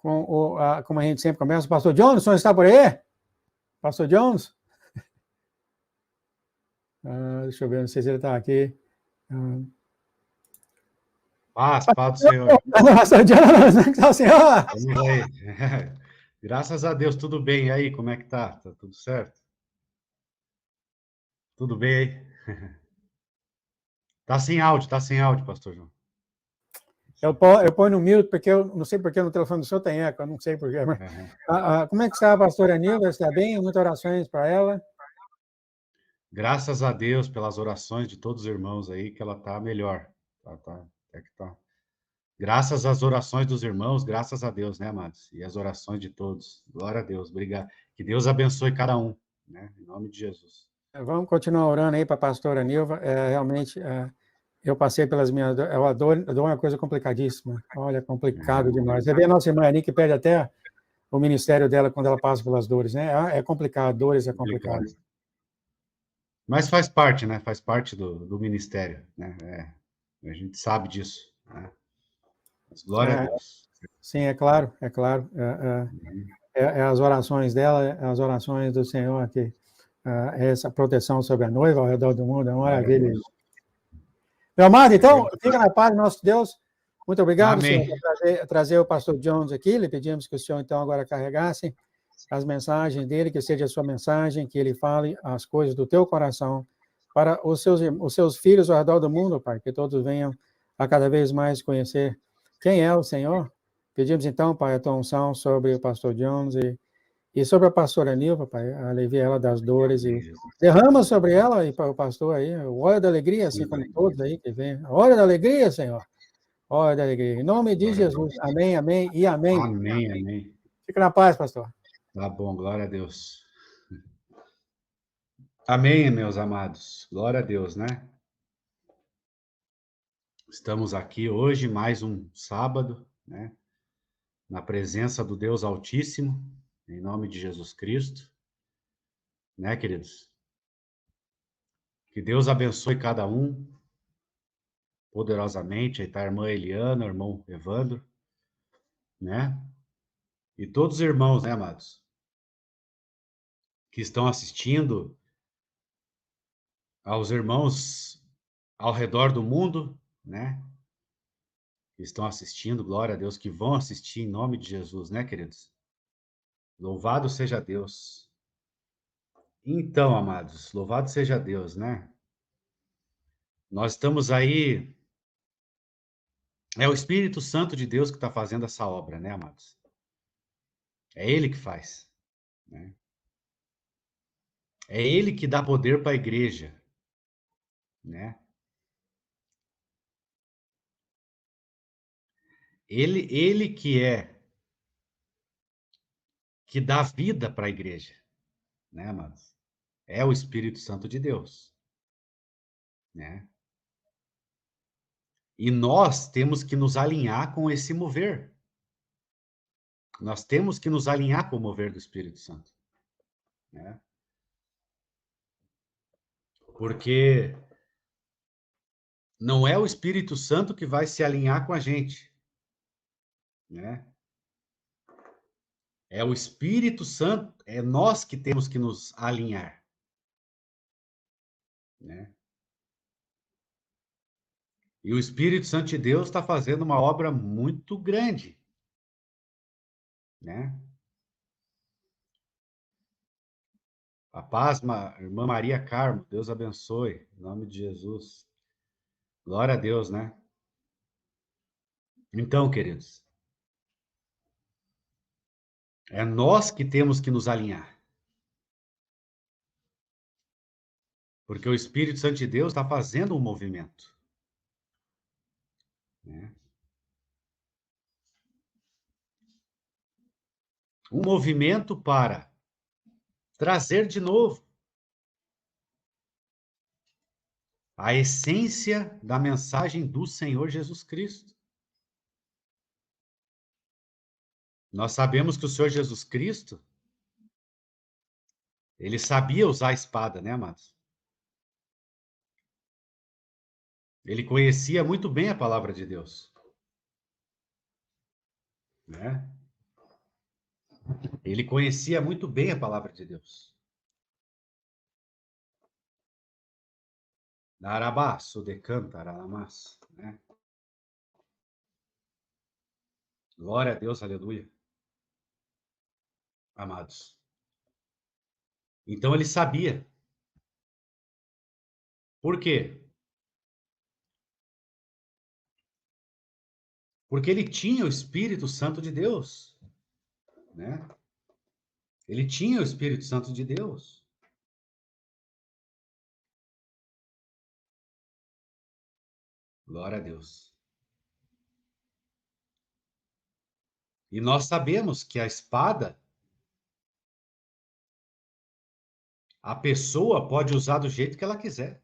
como a gente sempre começa, o pastor Johnson está por aí? Pastor Johnson? Deixa eu ver, não sei se ele está aqui. Paz do Senhor. Pastor Johnson, como está o senhor? Vamos aí. Graças a Deus, tudo bem. E aí, como é que tá? Tá tudo certo? Tudo bem aí? Tá sem áudio, pastor João. Eu ponho no mute, porque eu não sei porque no telefone do senhor tem eco, eu não sei porquê. Mas... como é que está a pastora Nilva? Está bem? Muitas orações para ela? Graças a Deus pelas orações de todos os irmãos aí, que ela tá melhor. Tá. Graças às orações dos irmãos, graças a Deus, né, amados? E as orações de todos. Glória a Deus, obrigado. Que Deus abençoe cada um, né? Em nome de Jesus. Vamos continuar orando aí para a pastora Nilva. Realmente, eu passei pelas minhas... A dor é uma coisa complicadíssima. Olha, complicado demais. Você vê a nossa irmã Ani, que perde até o ministério dela quando ela passa pelas dores, né? É complicado, dores é complicado. Mas faz parte, né? Faz parte do ministério, né? A gente sabe disso, né? Mas glória a Deus. Sim, é claro. As orações dela, as orações do Senhor, que essa proteção sobre a noiva ao redor do mundo é uma maravilha. Meu amado, então, fica na paz do nosso Deus. Muito obrigado, Amém. Senhor, por trazer o pastor Jones aqui. Lhe pedimos que o Senhor, então, agora carregasse as mensagens dele, que seja a sua mensagem, que ele fale as coisas do teu coração para os seus filhos ao redor do mundo, Pai, que todos venham a cada vez mais conhecer quem é o Senhor. Pedimos, então, Pai, a tua unção sobre o pastor Jones e sobre a pastora Nilva, Pai, alivia ela das dores e derrama sobre ela e para o pastor aí, o óleo da alegria, assim como todos aí que vem. Óleo da alegria, Senhor. Óleo da alegria. Em nome de Jesus. Amém, amém e amém. Amém, amém. Fica na paz, pastor. Tá bom, glória a Deus. Amém, meus amados. Glória a Deus, né? Estamos aqui hoje, mais um sábado, né? Na presença do Deus Altíssimo, em nome de Jesus Cristo, né, queridos? Que Deus abençoe cada um poderosamente. Aí tá a irmã Eliana, o irmão Evandro, né? E todos os irmãos, né, amados? Que estão assistindo, aos irmãos ao redor do mundo, né? Que estão assistindo, glória a Deus, que vão assistir em nome de Jesus, né, queridos? Louvado seja Deus. Então, amados, louvado seja Deus, né? Nós estamos aí. É o Espírito Santo de Deus que está fazendo essa obra, né, amados? É Ele que faz, né? É Ele que dá poder para a igreja, né? Ele que dá vida para a igreja, né, amados? É o Espírito Santo de Deus, né? E nós temos que nos alinhar com esse mover. Nós temos que nos alinhar com o mover do Espírito Santo, né? Porque não é o Espírito Santo que vai se alinhar com a gente, né? É o Espírito Santo, é nós que temos que nos alinhar, né? E o Espírito Santo de Deus está fazendo uma obra muito grande, né? A paz, irmã Maria Carmo, Deus abençoe, em nome de Jesus. Glória a Deus, né? Então, queridos, é nós que temos que nos alinhar. Porque o Espírito Santo de Deus está fazendo um movimento, né? Um movimento para trazer de novo a essência da mensagem do Senhor Jesus Cristo. Nós sabemos que o Senhor Jesus Cristo, ele sabia usar a espada, né, amados? Ele conhecia muito bem a palavra de Deus, né? Ele conhecia muito bem a palavra de Deus. Darabá, sudecanta, aralamas, né? Glória a Deus, aleluia. Amados. Então ele sabia. Por quê? Porque ele tinha o Espírito Santo de Deus, né? Ele tinha o Espírito Santo de Deus. Glória a Deus. E nós sabemos que a espada, a pessoa pode usar do jeito que ela quiser,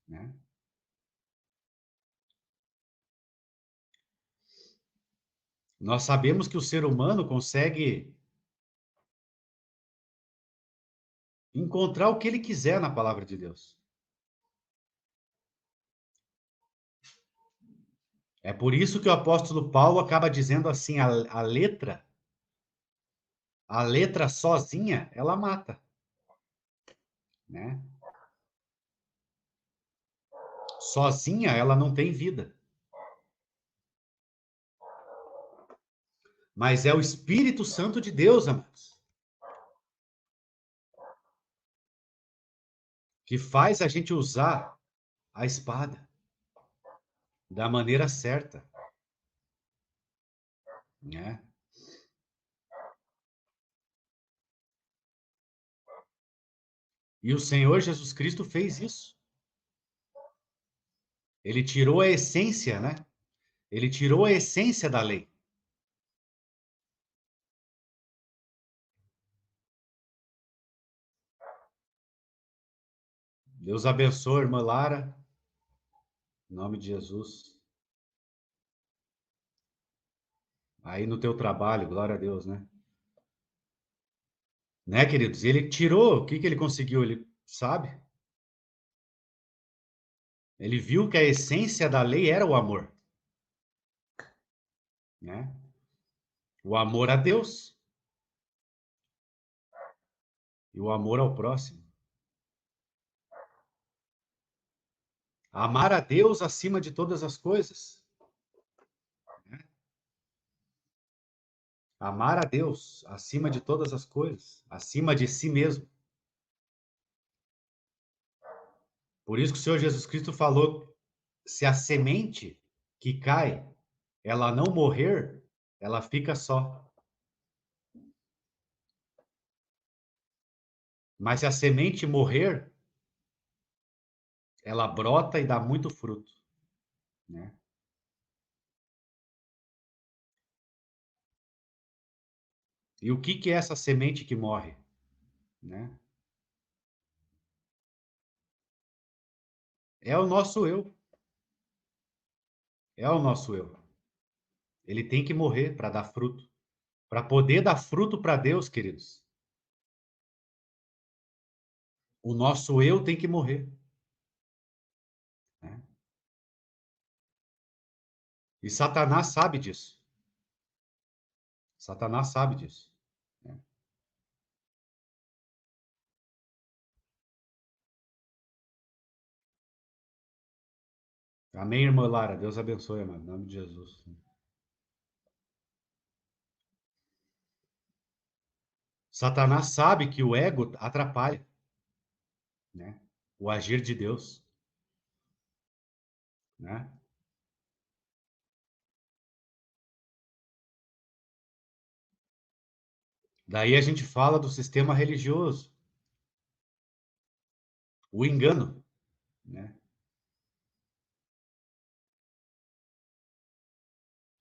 né? Nós sabemos que o ser humano consegue encontrar o que ele quiser na palavra de Deus. É por isso que o apóstolo Paulo acaba dizendo assim, a letra sozinha, ela mata, né? Sozinha, ela não tem vida. Mas é o Espírito Santo de Deus, amados, que faz a gente usar a espada da maneira certa, né? E o Senhor Jesus Cristo fez isso. Ele tirou a essência, né? Ele tirou a essência da lei. Deus abençoe, irmã Lara, em nome de Jesus. Aí no teu trabalho, glória a Deus, né? Né, queridos? Ele tirou, o que que ele conseguiu? Ele sabe? Ele viu que a essência da lei era o amor, né? O amor a Deus e o amor ao próximo. Amar a Deus acima de todas as coisas, né? Amar a Deus acima de todas as coisas, acima de si mesmo. Por isso que o Senhor Jesus Cristo falou, se a semente que cai, ela não morrer, ela fica só. Mas se a semente morrer, ela brota e dá muito fruto, né? E o que que é essa semente que morre, né? É o nosso eu. É o nosso eu. Ele tem que morrer para dar fruto. Para poder dar fruto para Deus, queridos. O nosso eu tem que morrer, né? E Satanás sabe disso. Satanás sabe disso, né? Amém, irmã Lara? Deus abençoe, amado. Em nome de Jesus. Satanás sabe que o ego atrapalha, né? O agir de Deus, né? Daí a gente fala do sistema religioso, o engano, né?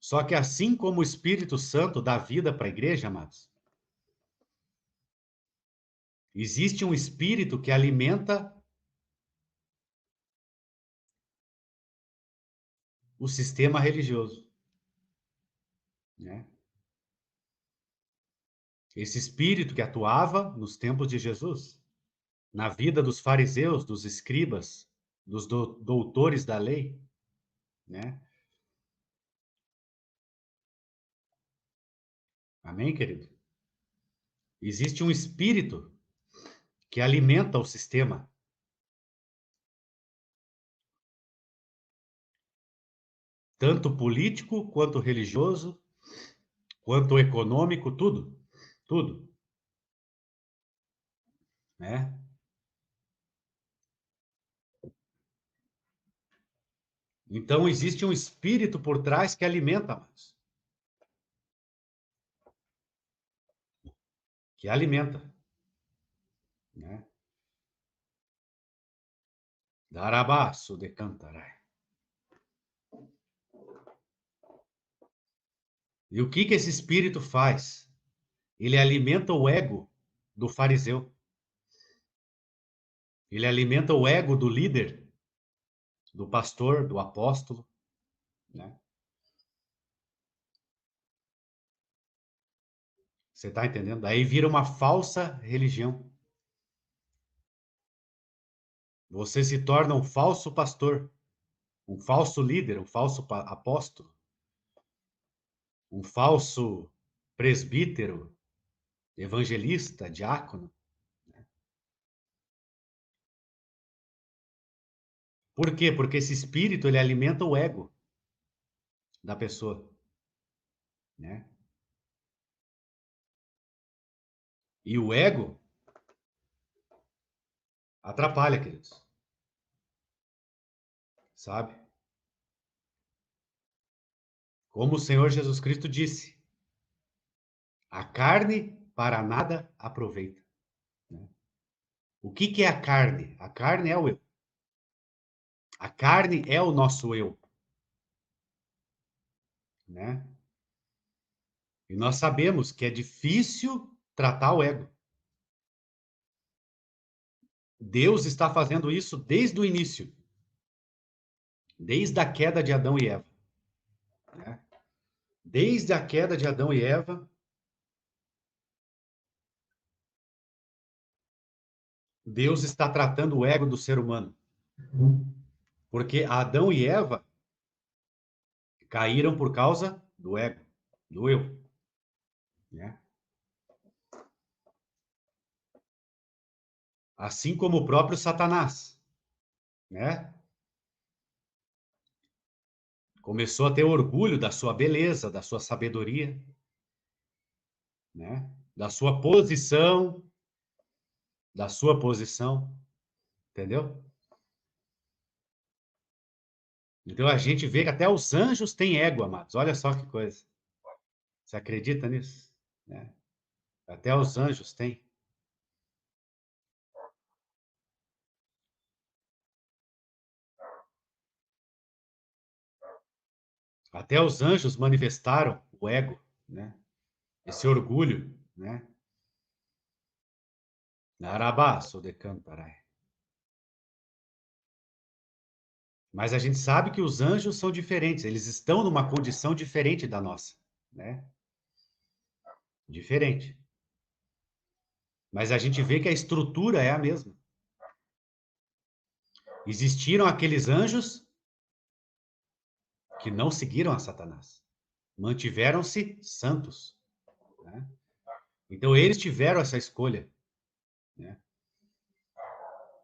Só que assim como o Espírito Santo dá vida para a igreja, amados, existe um espírito que alimenta o sistema religioso, né? Esse espírito que atuava nos tempos de Jesus, na vida dos fariseus, dos escribas, dos doutores da lei, né? Amém, querido? Existe um espírito que alimenta o sistema. Tanto político, quanto religioso, quanto econômico, tudo. Tudo. Né? Então, existe um espírito por trás que alimenta, amados. Que alimenta. Né? Darabaço de cantarai. E o que esse espírito faz? Ele alimenta o ego do fariseu. Ele alimenta o ego do líder, do pastor, do apóstolo. Né? Você está entendendo? Aí vira uma falsa religião. Você se torna um falso pastor, um falso líder, um falso apóstolo, um falso presbítero, evangelista, diácono. Por quê? Porque esse espírito ele alimenta o ego da pessoa, né? E o ego atrapalha, queridos. Sabe? Como o Senhor Jesus Cristo disse, a carne para nada aproveita. Né? O que é a carne? A carne é o eu. A carne é o nosso eu. Né? E nós sabemos que é difícil tratar o ego. Deus está fazendo isso desde o início. Desde a queda de Adão e Eva. Né? Desde a queda de Adão e Eva, Deus está tratando o ego do ser humano. Porque Adão e Eva caíram por causa do ego, do eu. Né? Assim como o próprio Satanás. Né? Começou a ter orgulho da sua beleza, da sua sabedoria, né? Da sua posição, entendeu? Então a gente vê que até os anjos têm ego, amados. Olha só que coisa. Você acredita nisso? Né? Até os anjos têm. Até os anjos manifestaram o ego, né? Esse orgulho, né? Narabaço de cantarai. Mas a gente sabe que os anjos são diferentes, eles estão numa condição diferente da nossa, né? Diferente. Mas a gente vê que a estrutura é a mesma. Existiram aqueles anjos que não seguiram a Satanás. Mantiveram-se santos. Né? Então, eles tiveram essa escolha. Né?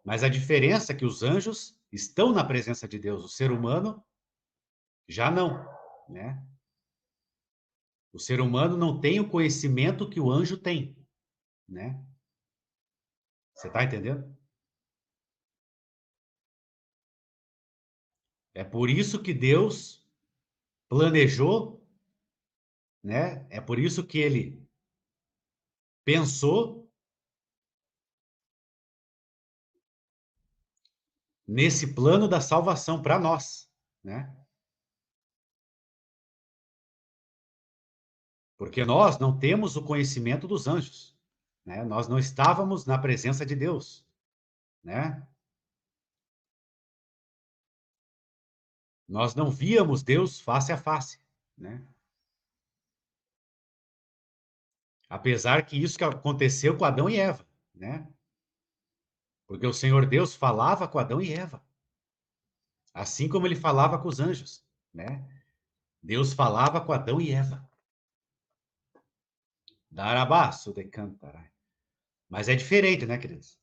Mas a diferença é que os anjos estão na presença de Deus. O ser humano já não. Né? O ser humano não tem o conhecimento que o anjo tem. Né? Você está entendendo? É por isso que Deus planejou, né? É por isso que ele pensou nesse plano da salvação para nós, né? Porque nós não temos o conhecimento dos anjos, né? Nós não estávamos na presença de Deus, né? Nós não víamos Deus face a face, né? Apesar que isso que aconteceu com Adão e Eva, né? Porque o Senhor Deus falava com Adão e Eva, assim como ele falava com os anjos, né? Deus falava com Adão e Eva. Darabaço de cantarai. Mas é diferente, né, queridos?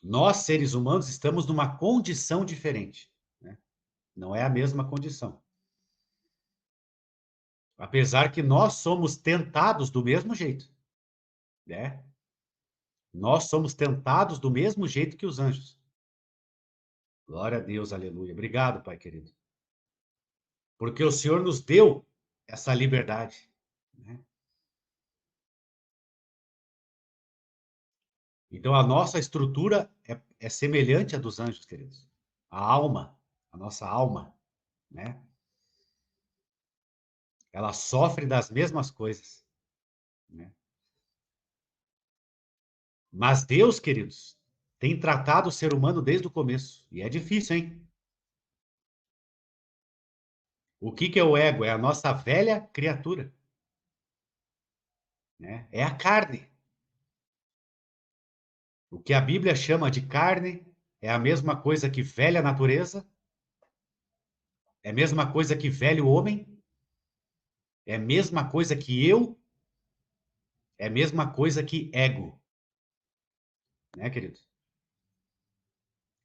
Nós, seres humanos, estamos numa condição diferente, né? Não é a mesma condição. Apesar que nós somos tentados do mesmo jeito, né? Nós somos tentados do mesmo jeito que os anjos. Glória a Deus, aleluia. Obrigado, Pai querido. Porque o Senhor nos deu essa liberdade, né? Então, a nossa estrutura é semelhante à dos anjos, queridos. A alma, a nossa alma, né? Ela sofre das mesmas coisas, né? Mas Deus, queridos, tem tratado o ser humano desde o começo. E é difícil, hein? O que é o ego? É a nossa velha criatura, né? É a carne. O que a Bíblia chama de carne é a mesma coisa que velha natureza, é a mesma coisa que velho homem, é a mesma coisa que eu, é a mesma coisa que ego, né, querido?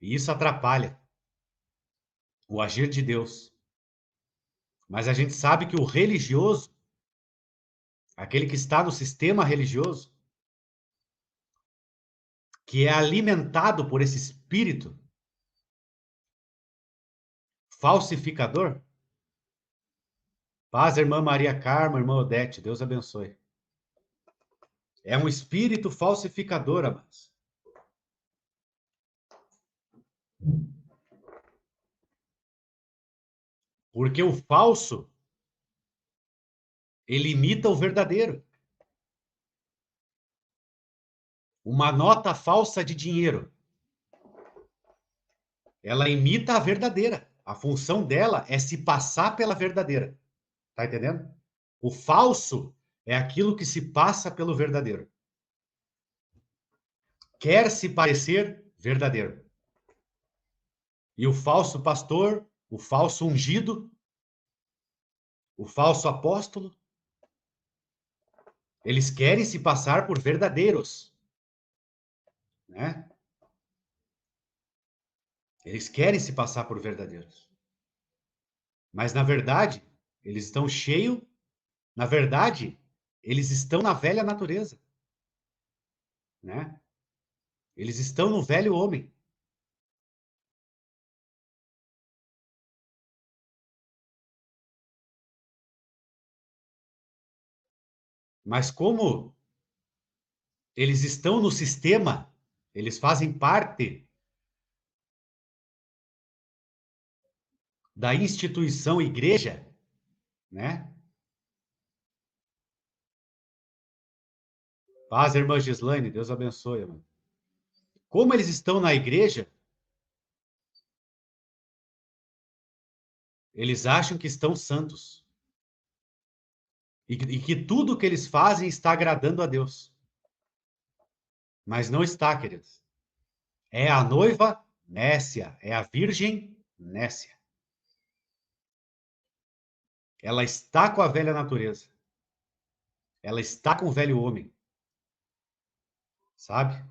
E isso atrapalha o agir de Deus. Mas a gente sabe que o religioso, aquele que está no sistema religioso, que é alimentado por esse espírito falsificador. Paz, irmã Maria Carmo, irmã Odete, Deus abençoe. É um espírito falsificador, amados. Porque o falso, ele imita o verdadeiro. Uma nota falsa de dinheiro, ela imita a verdadeira. A função dela é se passar pela verdadeira. Tá entendendo? O falso é aquilo que se passa pelo verdadeiro. Quer se parecer verdadeiro. E o falso pastor, o falso ungido, o falso apóstolo, eles querem se passar por verdadeiros, né? Eles querem se passar por verdadeiros. Mas, na verdade, eles estão cheios. Na verdade, eles estão na velha natureza, né? Eles estão no velho homem. Mas como eles estão no sistema, eles fazem parte da instituição igreja, né? Paz, irmã Gislaine, Deus abençoe, irmão. Como eles estão na igreja, eles acham que estão santos. E que tudo que eles fazem está agradando a Deus. Mas não está, queridos. É a noiva nécia, é a virgem nécia. Ela está com a velha natureza. Ela está com o velho homem. Sabe?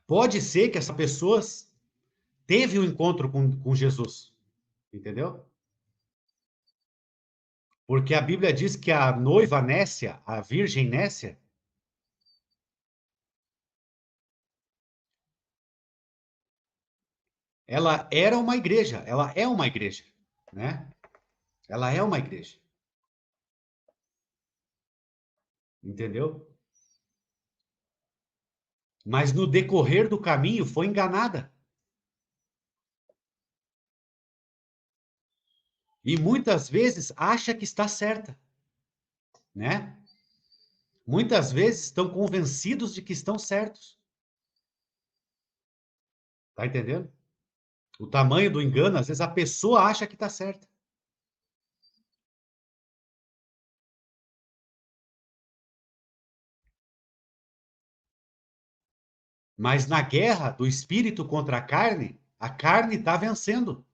Pode ser que essa pessoa teve um encontro com Jesus. Entendeu? Porque a Bíblia diz que a noiva nécia, a virgem nécia, ela era uma igreja, ela é uma igreja, né? Ela é uma igreja. Entendeu? Mas no decorrer do caminho foi enganada. E muitas vezes acha que está certa, né? Muitas vezes estão convencidos de que estão certos. Tá entendendo? O tamanho do engano, às vezes a pessoa acha que está certa. Mas na guerra do espírito contra a carne está vencendo.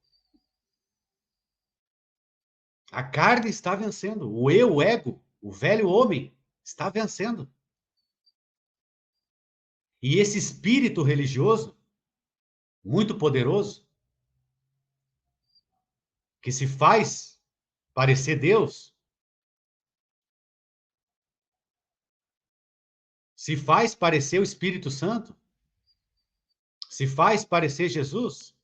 A carne está vencendo. O eu, o ego, o velho homem está vencendo. E esse espírito religioso, muito poderoso, que se faz parecer Deus, se faz parecer o Espírito Santo, se faz parecer Jesus,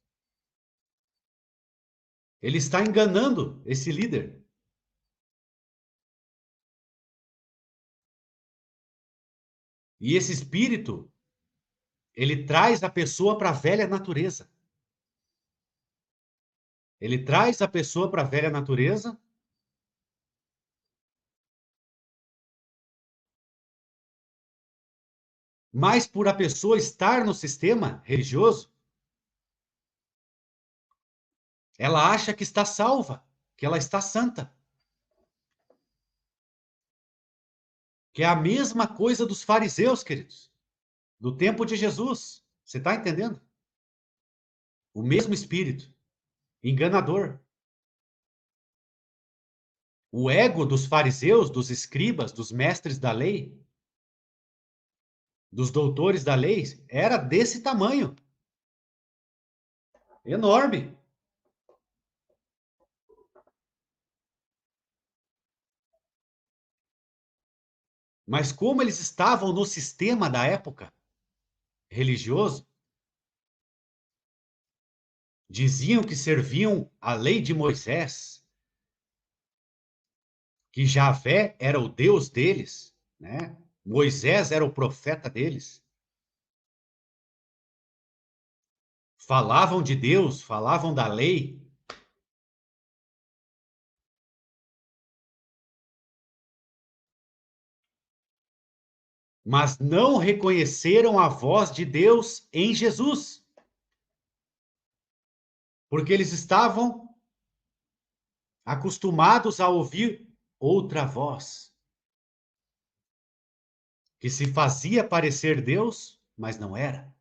ele está enganando esse líder. E esse espírito, ele traz a pessoa para a velha natureza. Ele traz a pessoa para a velha natureza, mas por a pessoa estar no sistema religioso, ela acha que está salva, que ela está santa. Que é a mesma coisa dos fariseus, queridos, do tempo de Jesus. Você está entendendo? O mesmo espírito, enganador. O ego dos fariseus, dos escribas, dos mestres da lei, dos doutores da lei, era desse tamanho. Enorme. Mas como eles estavam no sistema da época religioso, diziam que serviam a lei de Moisés, que Javé era o Deus deles, né? Moisés era o profeta deles. Falavam de Deus, falavam da lei, mas não reconheceram a voz de Deus em Jesus, porque eles estavam acostumados a ouvir outra voz, que se fazia parecer Deus, mas não era.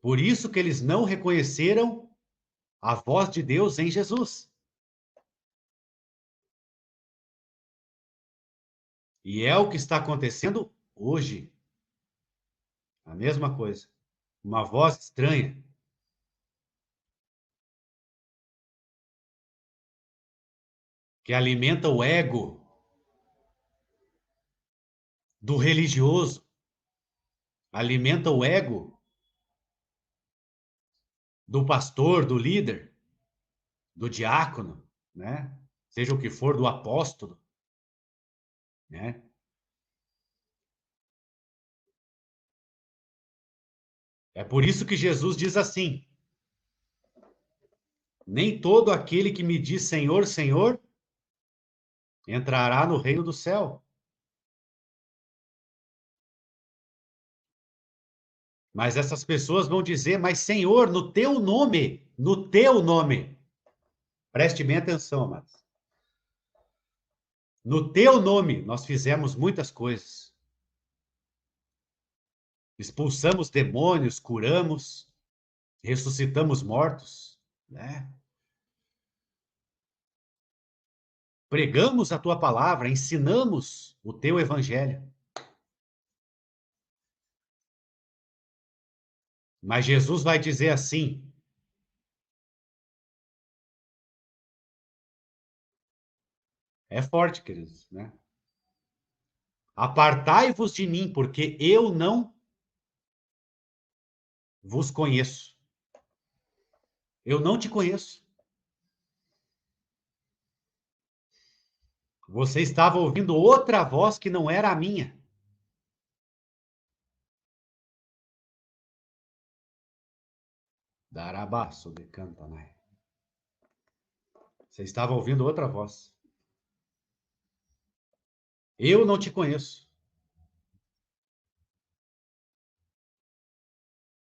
Por isso que eles não reconheceram a voz de Deus em Jesus. E é o que está acontecendo hoje. A mesma coisa. Uma voz estranha, que alimenta o ego do religioso, alimenta o ego do pastor, do líder, do diácono, né? Seja o que for, do apóstolo, né? É por isso que Jesus diz assim: nem todo aquele que me diz Senhor, Senhor, entrará no reino do céu. Mas essas pessoas vão dizer, mas Senhor, no teu nome, preste bem atenção, amados. No teu nome, nós fizemos muitas coisas. Expulsamos demônios, curamos, ressuscitamos mortos, né? Pregamos a tua palavra, ensinamos o teu evangelho. Mas Jesus vai dizer assim: é forte, queridos, né? Apartai-vos de mim, porque eu não vos conheço. Eu não te conheço. Você estava ouvindo outra voz que não era a minha. Darabaço de Cantanai. Você estava ouvindo outra voz. Eu não te conheço.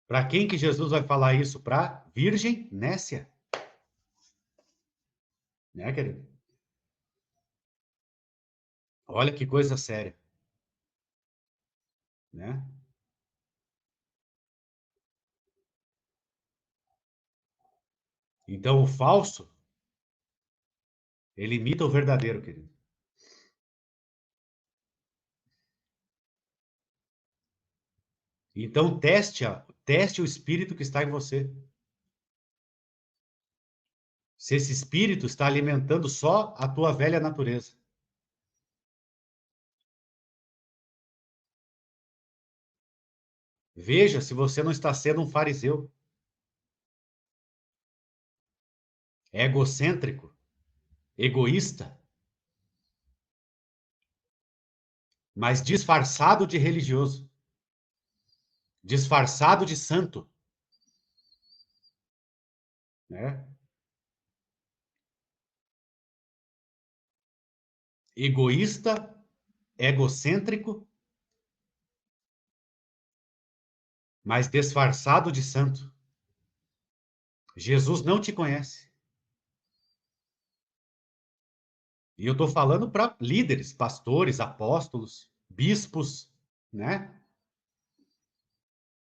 Para quem que Jesus vai falar isso? Para virgem nécia. Né, querido? Olha que coisa séria. Né? Então, o falso Ele imita o verdadeiro, querido. Então, teste o espírito que está em você. Se esse espírito está alimentando só a tua velha natureza. Veja se você não está sendo um fariseu, egocêntrico, egoísta, mas disfarçado de religioso, disfarçado de santo, né? Egoísta, egocêntrico, mas disfarçado de santo. Jesus não te conhece. E eu estou falando para líderes, pastores, apóstolos, bispos, né?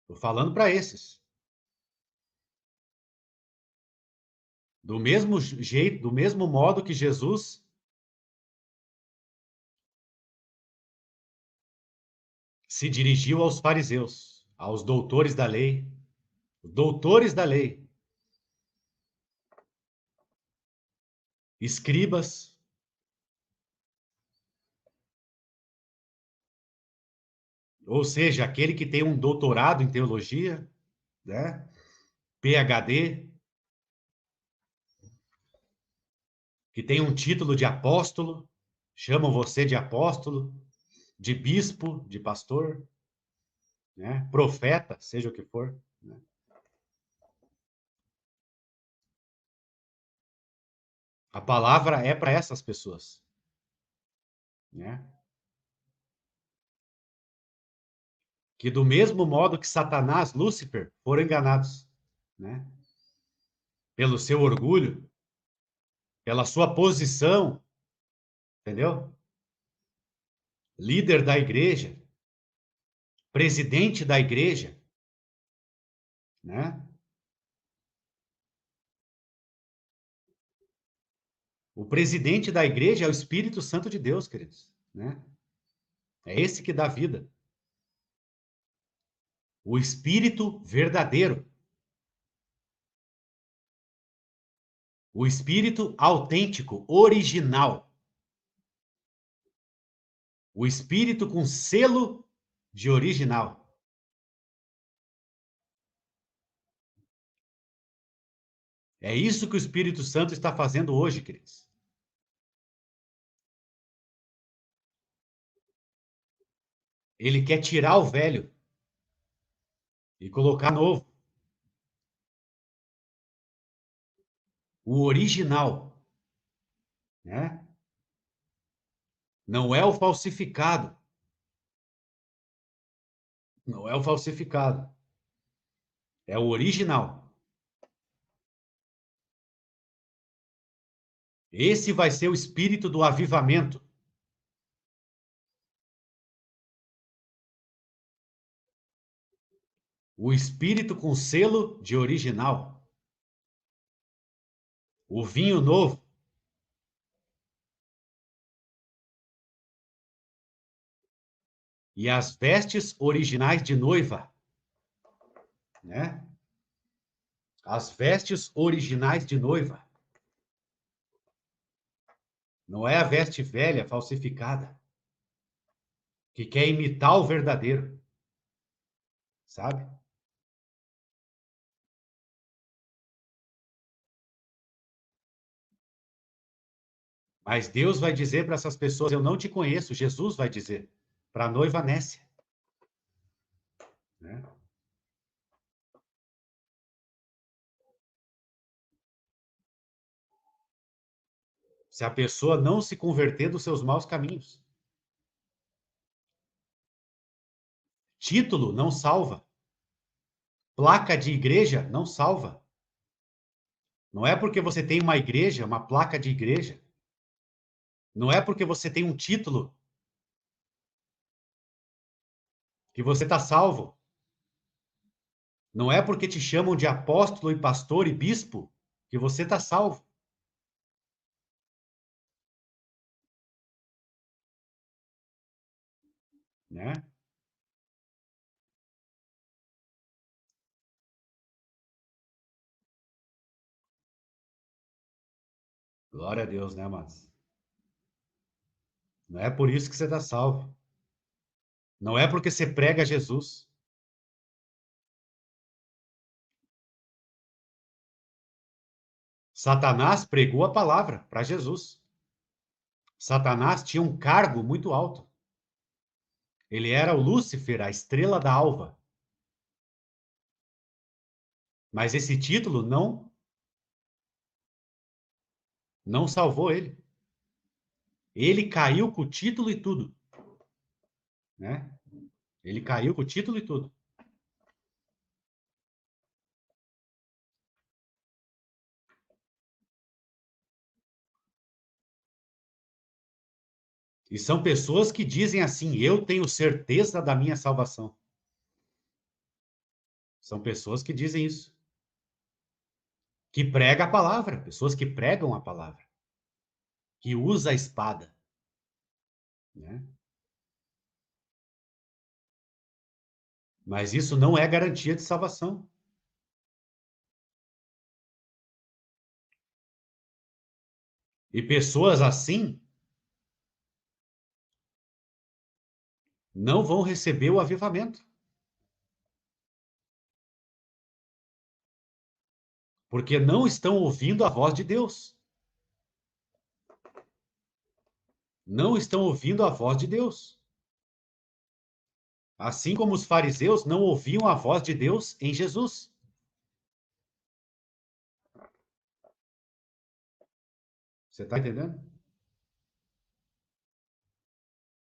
Estou falando para esses. Do mesmo jeito, do mesmo modo que Jesus se dirigiu aos fariseus, aos doutores da lei, escribas, ou seja, aquele que tem um doutorado em teologia, né? PhD, que tem um título de apóstolo, chamam você de apóstolo, de bispo, de pastor, né? Profeta, seja o que for, né? A palavra é para essas pessoas, né? Que do mesmo modo que Satanás, Lúcifer, foram enganados, né? Pelo seu orgulho, pela sua posição, entendeu? Líder da igreja, presidente da igreja, né? O presidente da igreja é o Espírito Santo de Deus, queridos, né? É esse que dá vida. O Espírito verdadeiro. O Espírito autêntico, original. O Espírito com selo de original. É isso que o Espírito Santo está fazendo hoje, queridos. Ele quer tirar o velho e colocar novo. O original, né? Não é o falsificado. Não é o falsificado. É o original. Esse vai ser o espírito do avivamento. O espírito com selo de original. O vinho novo. E as vestes originais de noiva, né? As vestes originais de noiva. Não é a veste velha, falsificada, que quer imitar o verdadeiro, sabe? Mas Deus vai dizer para essas pessoas: eu não te conheço. Jesus vai dizer para a noiva Nécia, né? Se a pessoa não se converter dos seus maus caminhos. Título não salva. Placa de igreja não salva. Não é porque você tem uma igreja, uma placa de igreja. Não é porque você tem um título que você está salvo. Não é porque te chamam de apóstolo e pastor e bispo que você está salvo. né? Glória a Deus, né, amados? Não é por isso que você está salvo. Não é porque você prega Jesus. Satanás pregou a palavra para Jesus. Satanás tinha um cargo muito alto. Ele era o Lúcifer, a estrela da alva. Mas esse título não salvou ele. Ele caiu com o título e tudo, né? Ele caiu com o título e tudo. E são pessoas que dizem assim: eu tenho certeza da minha salvação. São pessoas que dizem isso. Que prega a palavra, pessoas que pregam a palavra, que usa a espada, né? Mas isso não é garantia de salvação. E pessoas assim não vão receber o avivamento. Porque não estão ouvindo a voz de Deus. Não estão ouvindo a voz de Deus. Assim como os fariseus não ouviam a voz de Deus em Jesus. Você está entendendo?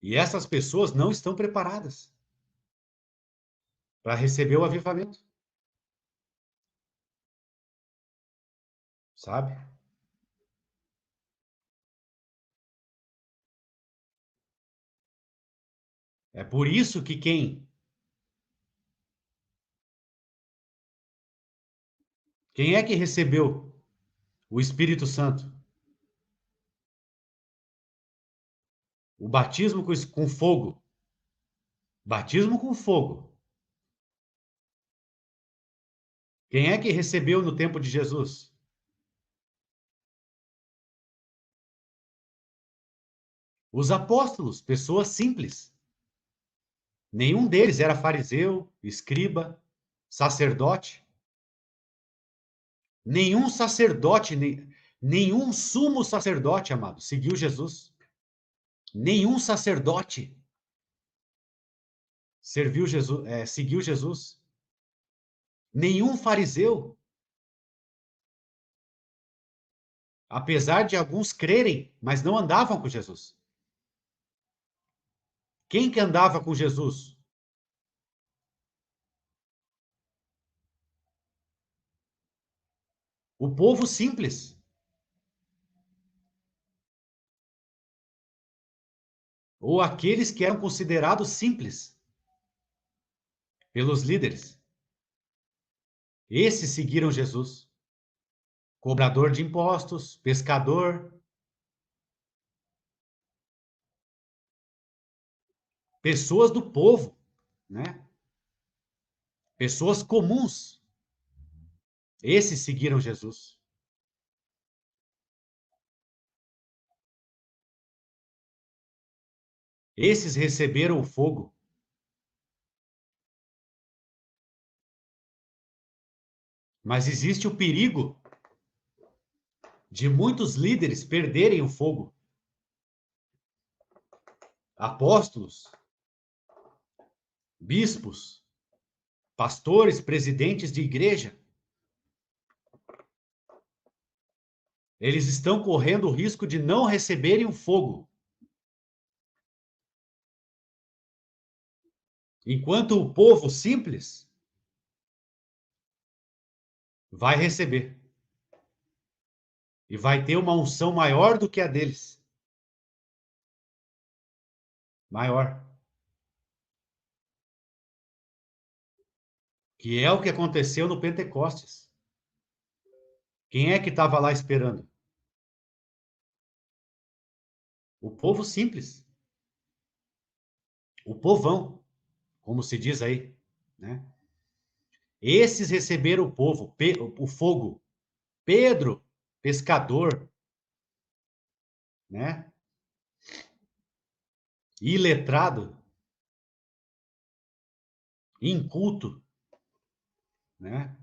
E essas pessoas não estão preparadas para receber o avivamento. Sabe? É por isso que quem é que recebeu o Espírito Santo? O batismo com fogo. Batismo com fogo. Quem é que recebeu no tempo de Jesus? Os apóstolos, pessoas simples. Nenhum deles era fariseu, escriba, sacerdote. Nenhum sacerdote, nenhum sumo sacerdote, amado, seguiu Jesus. Nenhum sacerdote seguiu Jesus. Nenhum fariseu. Apesar de alguns crerem, mas não andavam com Jesus. Quem que andava com Jesus? O povo simples. Ou aqueles que eram considerados simples pelos líderes. Esses seguiram Jesus. Cobrador de impostos, pescador, pessoas do povo, né? Pessoas comuns. Esses seguiram Jesus. Esses receberam o fogo. Mas existe o perigo de muitos líderes perderem o fogo. Apóstolos, bispos, pastores, presidentes de igreja. Eles estão correndo o risco de não receberem o fogo. Enquanto o povo simples vai receber. E vai ter uma unção maior do que a deles. Maior. Que é o que aconteceu no Pentecostes. Quem é que estava lá esperando? O povo simples. o povão, como se diz aí, né? Esses receberam o povo, o fogo. Pedro, pescador, né? Iletrado, inculto, né?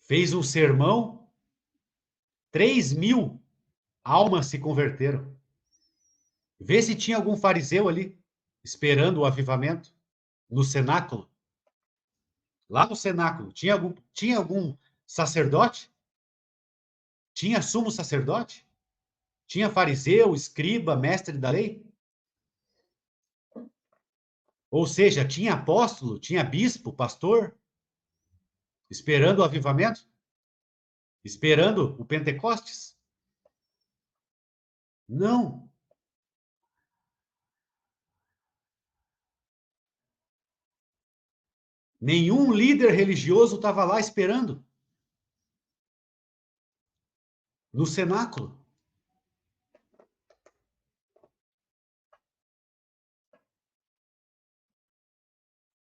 Fez um sermão, 3.000 almas se converteram. Vê se tinha algum fariseu ali, esperando o avivamento, no cenáculo. Lá no cenáculo, tinha algum sacerdote? Tinha sumo sacerdote? Tinha fariseu, escriba, mestre da lei? Ou seja, tinha apóstolo, tinha bispo, pastor, esperando o avivamento? Esperando o Pentecostes? Não. Nenhum líder religioso estava lá esperando. No cenáculo.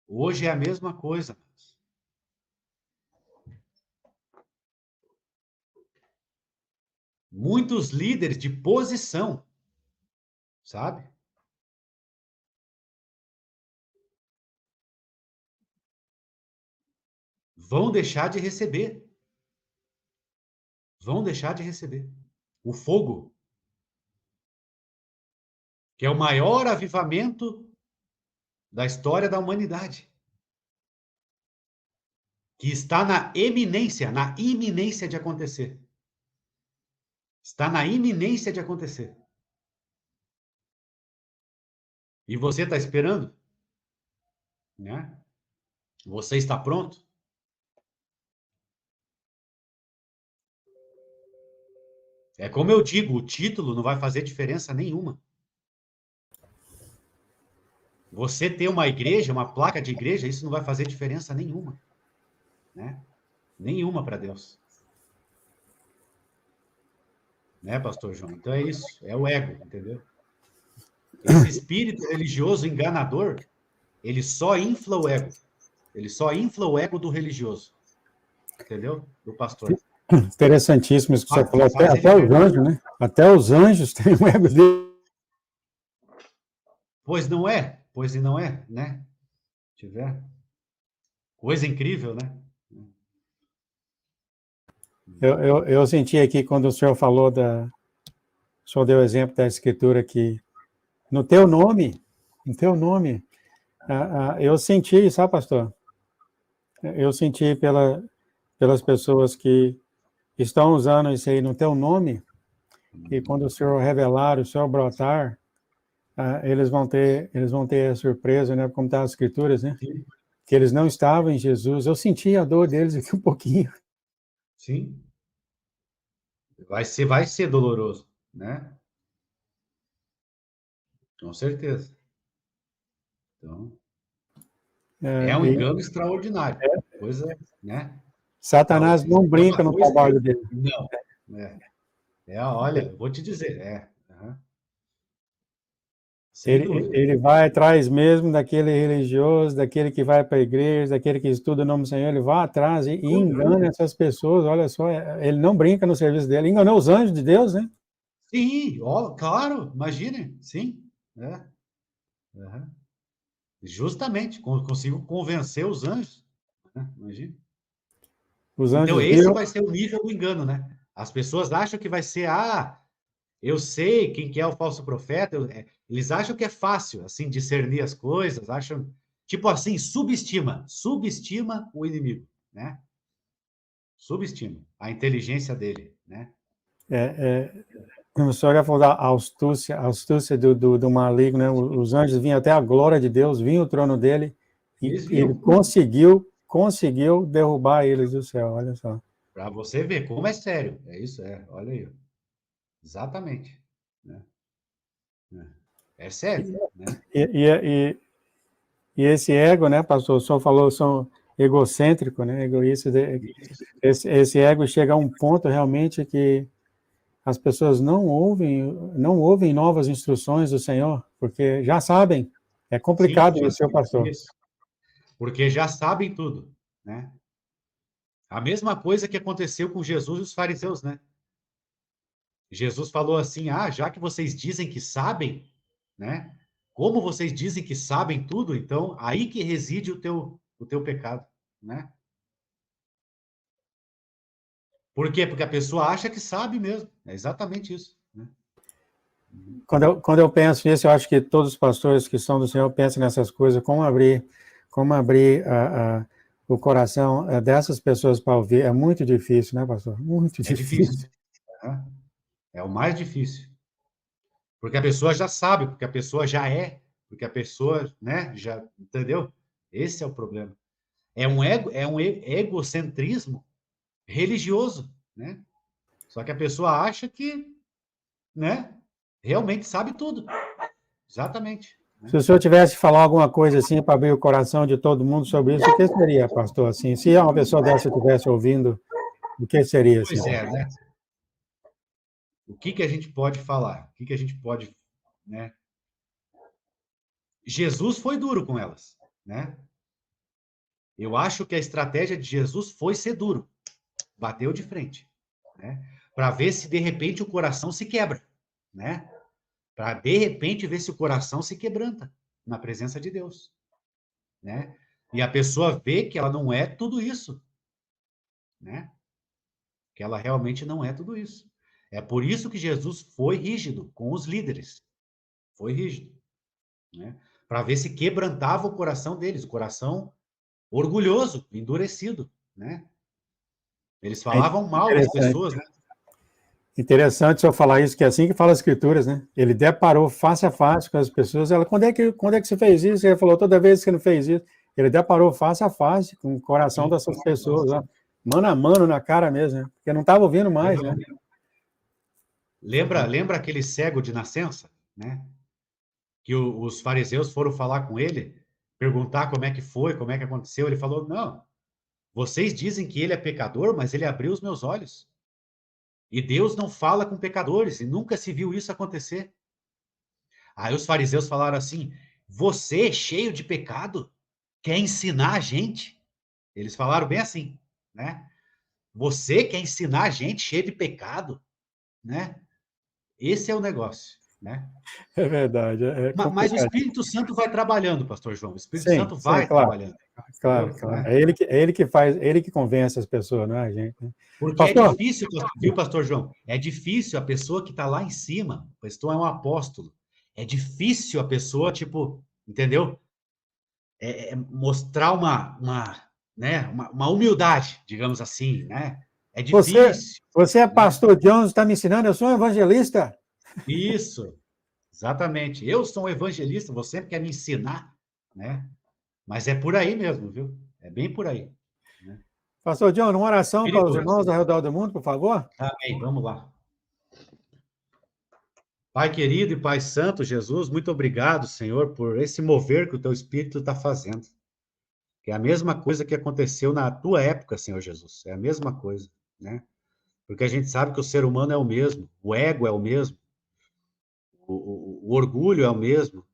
Hoje é a mesma coisa. Muitos líderes de posição, sabe? Vão deixar de receber. Vão deixar de receber. O fogo, que é o maior avivamento da história da humanidade. Que está na iminência de acontecer. Está na iminência de acontecer. E você está esperando? Né? Você está pronto? É como eu digo, o título não vai fazer diferença nenhuma. Você ter uma igreja, uma placa de igreja, isso não vai fazer diferença nenhuma. Né? Nenhuma para Deus. Né, pastor João? Então é isso, é o ego, entendeu? Esse espírito religioso enganador, ele só infla o ego. Ele só infla o ego do religioso. Entendeu? Do pastor. Interessantíssimo isso que você falou. Até os anjos, né? Até os anjos têm um ego dele. Pois não é? Pois e não é, né? Tiver. Coisa incrível, né? Eu senti aqui quando o senhor falou o senhor deu o exemplo da escritura que no teu nome, eu senti, sabe, pastor? Eu senti pelas pessoas que estão usando isso aí no teu nome, e quando o senhor revelar, o senhor brotar, eles vão ter a surpresa, né? Como está as escrituras, né? Sim. Que eles não estavam em Jesus. Eu senti a dor deles aqui um pouquinho. Sim. Vai ser doloroso, né? Com certeza. Então, é um engano extraordinário. Coisa, né? Satanás não brinca no trabalho dele. Não. Olha, vou te dizer, Sem dúvida. Ele vai atrás mesmo daquele religioso, daquele que vai para a igreja, daquele que estuda o nome do Senhor, ele vai atrás e engana essas pessoas, olha só, ele não brinca no serviço dele, enganou os anjos de Deus, né? Sim, claro, imagine, sim. Justamente, consigo convencer os anjos, né? Imagina. Os Então, anjos esse vai ser o nível do engano, né? As pessoas acham que vai ser, eu sei quem que é o falso profeta, eles acham que é fácil, assim, discernir as coisas, acham, tipo assim, subestima o inimigo, né? Subestima a inteligência dele, né? O senhor ia falar a astúcia do maligno, né? Os anjos vinham até a glória de Deus, vinha o trono dele, e ele conseguiu derrubar eles do céu, olha só. Para você ver como é sério, é isso, olha aí. Exatamente. Né? É sério, né? E esse ego, né, pastor, o senhor falou, são egocêntrico, né, egoísta, esse ego chega a um ponto realmente que as pessoas não ouvem novas instruções do Senhor, porque já sabem. É complicado Sim, isso, seu pastor. isso. Porque já sabem tudo, né? A mesma coisa que aconteceu com Jesus e os fariseus, né? Jesus falou assim: ah, já que vocês dizem que sabem, né? Como vocês dizem que sabem tudo, então aí que reside o teu pecado, né? Por quê? Porque a pessoa acha que sabe mesmo. É exatamente isso, né? Quando eu penso nisso, eu acho que todos os pastores que são do Senhor pensam nessas coisas, como abrir o coração dessas pessoas para ouvir. É muito difícil, né, pastor? Muito É difícil, difícil. né? É o mais difícil. Porque a pessoa já sabe, porque a pessoa já é, porque a pessoa, né, já, entendeu? Esse é o problema. É um egocentrismo religioso, né? Só que a pessoa acha que, né, realmente sabe tudo. Exatamente, Se né? o senhor tivesse que falar alguma coisa assim para abrir o coração de todo mundo sobre isso, o que seria, pastor? Assim, se uma pessoa dessa estivesse ouvindo, o que seria assim? Pois é, né? O que que a gente pode falar? O que que a gente pode, né? Jesus foi duro com elas, né? Eu acho que a estratégia de Jesus foi ser duro, bateu de frente, né? Para ver se de repente o coração se quebra, né? Para de repente ver se o coração se quebranta na presença de Deus, né? E a pessoa vê que ela não é tudo isso, né? Que ela realmente não é tudo isso. É por isso que Jesus foi rígido com os líderes, foi rígido, né? Para ver se quebrantava o coração deles, o coração orgulhoso, endurecido, né? Eles É falavam mal das interessante. pessoas, né? Interessante o senhor falar isso, que é assim que fala as escrituras, né? Ele deparou face a face com as pessoas. Ela, quando é que você fez isso? Ele falou, toda vez que ele fez isso. Ele deparou face a face com o coração Sim, dessas pessoas, ó, mano a mano na cara mesmo, né? Porque não estava ouvindo mais, né? lembra aquele cego de nascença, né? Que os fariseus foram falar com ele, perguntar como é que foi, como é que aconteceu. Ele falou: não, vocês dizem que ele é pecador, mas ele abriu os meus olhos. E Deus não fala com pecadores, e nunca se viu isso acontecer. Aí os fariseus falaram assim: você, cheio de pecado, quer ensinar a gente? Eles falaram bem assim, né? Você quer ensinar a gente cheio de pecado, né? Esse é o negócio, né? É verdade, é Mas o complicado. Espírito Santo vai trabalhando, pastor João. O Espírito Sim, Santo sim, vai claro, trabalhando, claro, entendeu? claro. Né? É ele que faz, ele que convence as pessoas, não é a gente, né? Porque é Pastor, difícil, viu, pastor João? É difícil a pessoa que está lá em cima, o pastor é um apóstolo. É difícil a pessoa, tipo, entendeu? Mostrar né, uma humildade, digamos assim, né? É você, difícil, você é né? pastor Jones, está me ensinando, eu sou um evangelista. Isso, exatamente. Eu sou um evangelista, você quer me ensinar, né? Mas é por aí mesmo, viu? É bem por aí, né? Pastor John, uma oração para os Perigoso. irmãos ao redor do mundo, por favor. Amém. Vamos lá. Pai querido e Pai Santo, Jesus, muito obrigado, Senhor, por esse mover que o teu Espírito está fazendo. Que é a mesma coisa que aconteceu na tua época, Senhor Jesus. É a mesma coisa, né? Porque a gente sabe que o ser humano é o mesmo, o ego é o mesmo, o orgulho é o mesmo,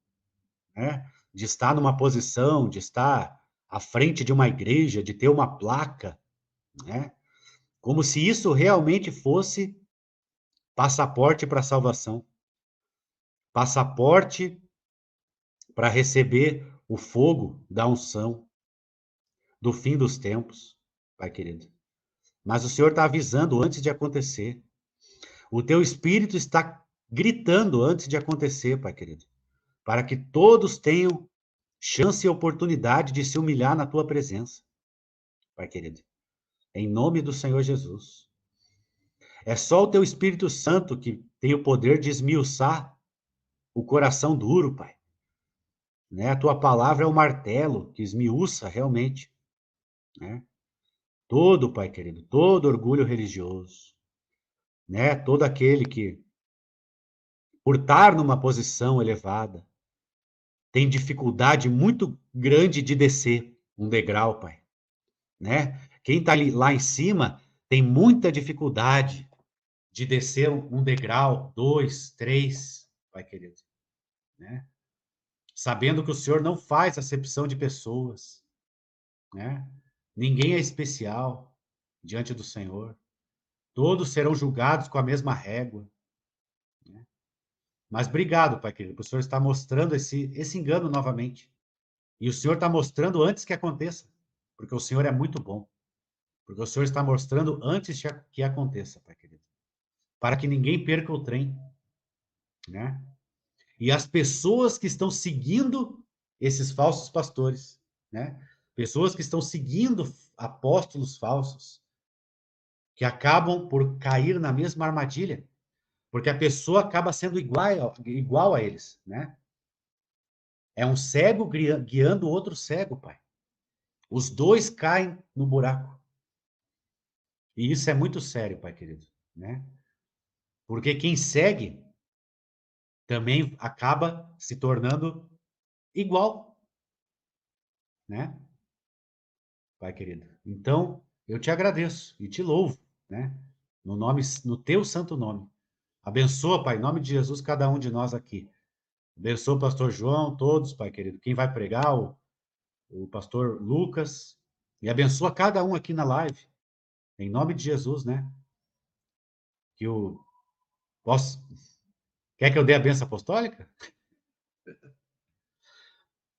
né? De estar numa posição, de estar à frente de uma igreja, de ter uma placa, né? Como se isso realmente fosse passaporte para a salvação, passaporte para receber o fogo da unção do fim dos tempos, Pai querido. Mas o Senhor está avisando antes de acontecer. O teu Espírito está gritando antes de acontecer, Pai querido, para que todos tenham chance e oportunidade de se humilhar na tua presença, Pai querido. Em nome do Senhor Jesus. É só o teu Espírito Santo que tem o poder de esmiuçar o coração duro, Pai. Né? A tua palavra é o martelo que esmiuça realmente, né? Todo, Pai querido, todo orgulho religioso, né? Todo aquele que, por estar numa posição elevada, tem dificuldade muito grande de descer um degrau, Pai, né? Quem está lá em cima tem muita dificuldade de descer um degrau, 2, 3, Pai querido, né? Sabendo que o Senhor não faz acepção de pessoas, né? Ninguém é especial diante do Senhor. Todos serão julgados com a mesma régua, né? Mas obrigado, Pai querido, por o Senhor estar mostrando esse engano novamente. E o Senhor está mostrando antes que aconteça, porque o Senhor é muito bom. Porque o Senhor está mostrando antes que aconteça, Pai querido. Para que ninguém perca o trem, né? E as pessoas que estão seguindo esses falsos pastores, né? Pessoas que estão seguindo apóstolos falsos, que acabam por cair na mesma armadilha, porque a pessoa acaba sendo igual a eles, né? É um cego guiando outro cego, Pai. Os dois caem no buraco. E isso é muito sério, Pai querido, né? Porque quem segue também acaba se tornando igual, né? Pai querido. Então, eu te agradeço e te louvo, né? No teu santo nome. Abençoa, Pai, em nome de Jesus, cada um de nós aqui. Abençoa o pastor João, todos, Pai querido. Quem vai pregar, o pastor Lucas. E abençoa cada um aqui na live. Em nome de Jesus, né? Que o... Posso... Quer que eu dê a bênção apostólica?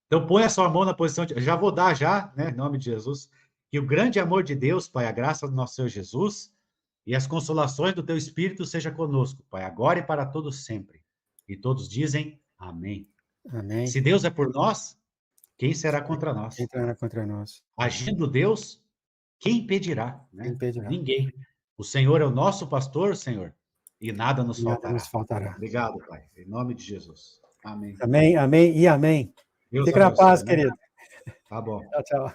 Então, põe a sua mão na posição de... Já vou dar já, né? Em nome de Jesus. Que o grande amor de Deus, Pai, a graça do nosso Senhor Jesus e as consolações do teu Espírito seja conosco, Pai, agora e para todos sempre. E todos dizem amém. Amém. Se Deus é por nós, quem será contra nós? Quem será contra nós? Agindo Deus, quem impedirá, né? Quem impedirá? Ninguém. O Senhor é o nosso pastor, Senhor, e nada nos Nada faltará. nos faltará. Obrigado, Pai. Em nome de Jesus. Amém. Amém, amém e amém. Deus Fica na abençoe, paz, né? querido. Tá bom. Tchau, tchau.